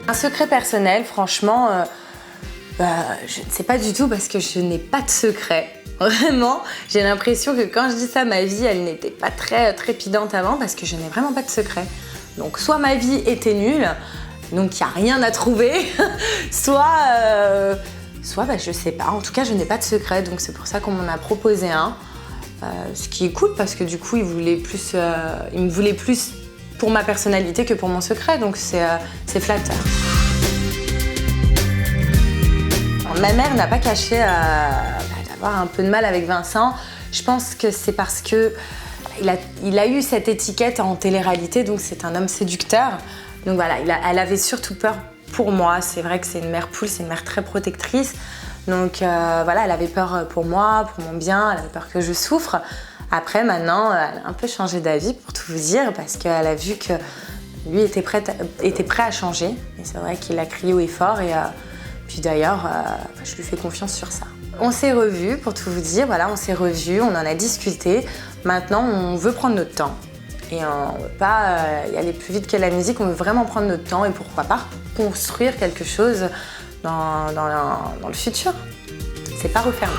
Un secret personnel, franchement, je ne sais pas du tout parce que je n'ai pas de secret. Vraiment, j'ai l'impression que quand je dis ça, ma vie, elle n'était pas très trépidante avant parce que je n'ai vraiment pas de secret. Donc soit ma vie était nulle, donc il n'y a rien à trouver, soit je sais pas. En tout cas, je n'ai pas de secret, donc c'est pour ça qu'on m'en a proposé un. Ce qui est cool parce que du coup, il me voulait plus pour ma personnalité que pour mon secret, donc c'est flatteur. Ma mère n'a pas caché d'avoir un peu de mal avec Vincent. Je pense que c'est parce que il a eu cette étiquette en télé-réalité, donc c'est un homme séducteur. Donc voilà, elle avait surtout peur pour moi. C'est vrai que c'est une mère poule, c'est une mère très protectrice. Donc voilà, elle avait peur pour moi, pour mon bien, elle avait peur que je souffre. Après, maintenant, elle a un peu changé d'avis, pour tout vous dire, parce qu'elle a vu que lui était prêt à changer. Et c'est vrai qu'il a crié haut et fort. Et puis d'ailleurs, je lui fais confiance sur ça. On s'est revus, pour tout vous dire, voilà, on s'est revus, on en a discuté. Maintenant, on veut prendre notre temps. Et on ne veut pas y aller plus vite que la musique, on veut vraiment prendre notre temps et pourquoi pas construire quelque chose dans le futur. C'est pas refermé.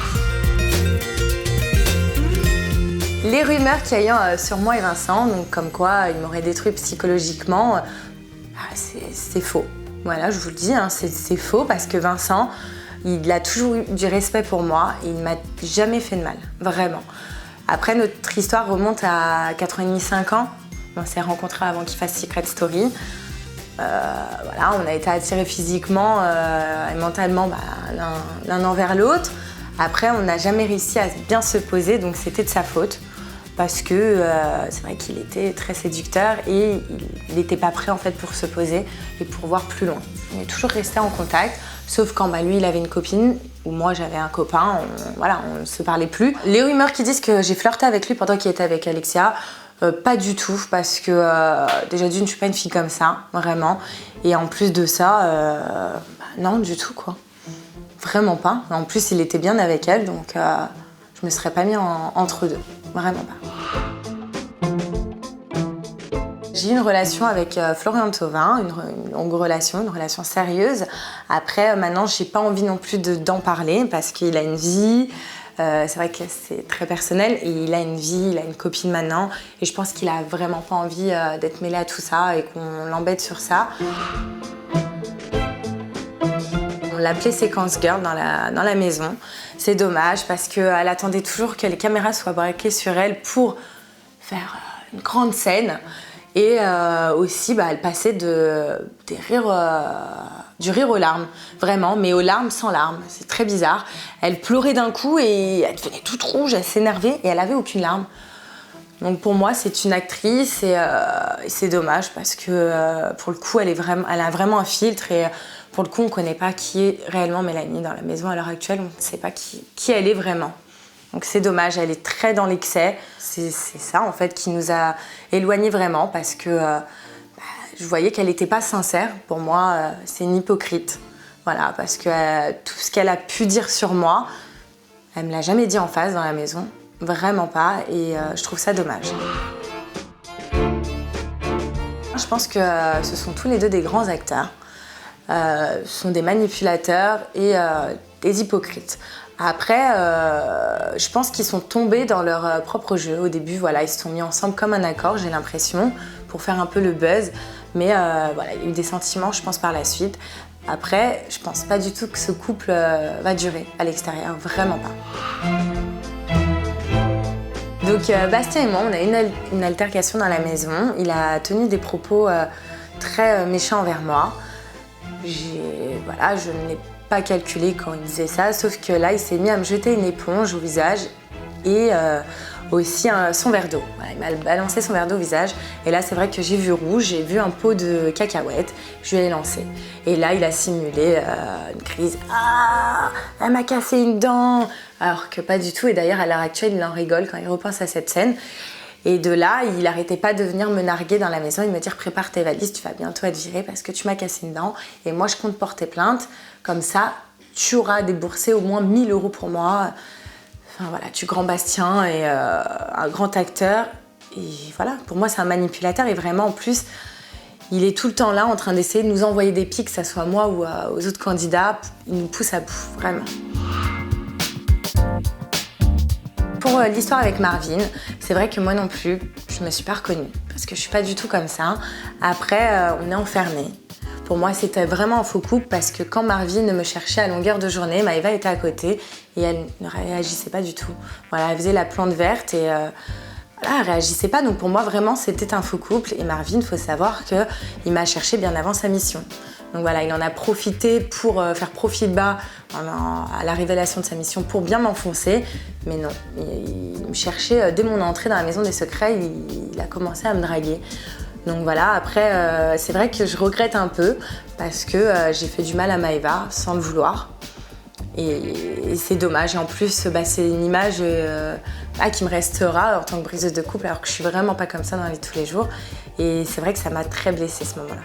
Les rumeurs qu'il y a eu sur moi et Vincent, donc comme quoi il m'aurait détruit psychologiquement, c'est faux. Voilà, je vous le dis, hein, c'est faux parce que Vincent, il a toujours eu du respect pour moi et il m'a jamais fait de mal, vraiment. Après, notre histoire remonte à 4 ans et demi, 5 ans. On s'est rencontrés avant qu'il fasse Secret Story. Voilà, on a été attirés physiquement et mentalement l'un envers l'autre. Après, on n'a jamais réussi à bien se poser, donc c'était de sa faute. Parce que c'est vrai qu'il était très séducteur et il n'était pas prêt en fait pour se poser et pour voir plus loin. On est toujours resté en contact, sauf quand lui il avait une copine ou moi j'avais un copain, on ne se parlait plus. Les rumeurs qui disent que j'ai flirté avec lui pendant qu'il était avec Alexia, pas du tout, parce que déjà d'une je suis pas une fille comme ça, vraiment. Et en plus de ça, non du tout quoi. Vraiment pas. En plus il était bien avec elle, donc je me serais pas mis entre deux. Vraiment pas. J'ai eu une relation avec Florian Thauvin, une longue relation, une relation sérieuse. Après, maintenant, j'ai pas envie non plus d'en parler parce qu'il a une vie. C'est vrai que c'est très personnel et il a une vie, il a une copine maintenant. Et je pense qu'il a vraiment pas envie d'être mêlé à tout ça et qu'on l'embête sur ça. On l'appelait Séquence Girl dans la maison. C'est dommage parce qu'elle attendait toujours que les caméras soient braquées sur elle pour faire une grande scène. Et aussi, elle passait du rire aux larmes, vraiment, mais aux larmes sans larmes. C'est très bizarre. Elle pleurait d'un coup et elle devenait toute rouge, elle s'énervait et elle avait aucune larme. Donc pour moi, c'est une actrice et c'est dommage parce que pour le coup, elle a vraiment un filtre et pour le coup, on ne connaît pas qui est réellement Mélanie dans la maison à l'heure actuelle. On ne sait pas qui elle est vraiment. Donc c'est dommage, elle est très dans l'excès. C'est ça en fait qui nous a éloignés vraiment parce que je voyais qu'elle n'était pas sincère. Pour moi, c'est une hypocrite. Voilà, parce que tout ce qu'elle a pu dire sur moi, elle ne me l'a jamais dit en face dans la maison. Vraiment pas, et je trouve ça dommage. Je pense que ce sont tous les deux des grands acteurs. Ce sont des manipulateurs et des hypocrites. Après, je pense qu'ils sont tombés dans leur propre jeu. Au début, voilà, ils se sont mis ensemble comme un accord, j'ai l'impression, pour faire un peu le buzz. Mais voilà, il y a eu des sentiments, je pense, par la suite. Après, je pense pas du tout que ce couple va durer à l'extérieur, vraiment pas. Donc Bastien et moi, on a eu une altercation dans la maison. Il a tenu des propos très méchants envers moi. Je n'ai pas calculé quand il disait ça, sauf que là, il s'est mis à me jeter une éponge au visage et aussi son verre d'eau. Voilà, il m'a balancé son verre d'eau au visage. Et là, c'est vrai que j'ai vu rouge, j'ai vu un pot de cacahuètes, je lui ai lancé. Et là, il a simulé une crise. Ah, elle m'a cassé une dent. Alors que pas du tout. Et d'ailleurs, à l'heure actuelle, il en rigole quand il repense à cette scène. Et de là, il n'arrêtait pas de venir me narguer dans la maison et me dire « Prépare tes valises, tu vas bientôt être virée parce que tu m'as cassé une dent. Et moi, je compte porter plainte. Comme ça, tu auras déboursé au moins 1 000 € pour moi. » Enfin voilà, tu grand Bastien et un grand acteur. Et voilà, pour moi, c'est un manipulateur. Et vraiment, en plus, Il est tout le temps là en train d'essayer de nous envoyer des pics, que ça soit moi ou aux autres candidats. Il nous pousse à bout, vraiment. Pour l'histoire avec Marvin, c'est vrai que moi non plus, je me suis pas reconnue parce que je suis pas du tout comme ça. Après, on est enfermés. Pour moi, c'était vraiment un faux couple parce que quand Marvin me cherchait à longueur de journée, Maëva était à côté et elle ne réagissait pas du tout. Voilà, elle faisait la plante verte et voilà, elle réagissait pas. Donc pour moi, vraiment, c'était un faux couple. Et Marvin, il faut savoir qu'il m'a cherché bien avant sa mission. Donc voilà, il en a profité pour faire profil bas à la révélation de sa mission pour bien m'enfoncer. Mais non, il me cherchait dès mon entrée dans la maison des secrets, il a commencé à me draguer. Donc voilà, après, c'est vrai que je regrette un peu parce que j'ai fait du mal à Maëva sans le vouloir. Et c'est dommage. Et en plus, c'est une image qui me restera en tant que briseuse de couple alors que je suis vraiment pas comme ça dans la vie de tous les jours. Et c'est vrai que ça m'a très blessée ce moment-là.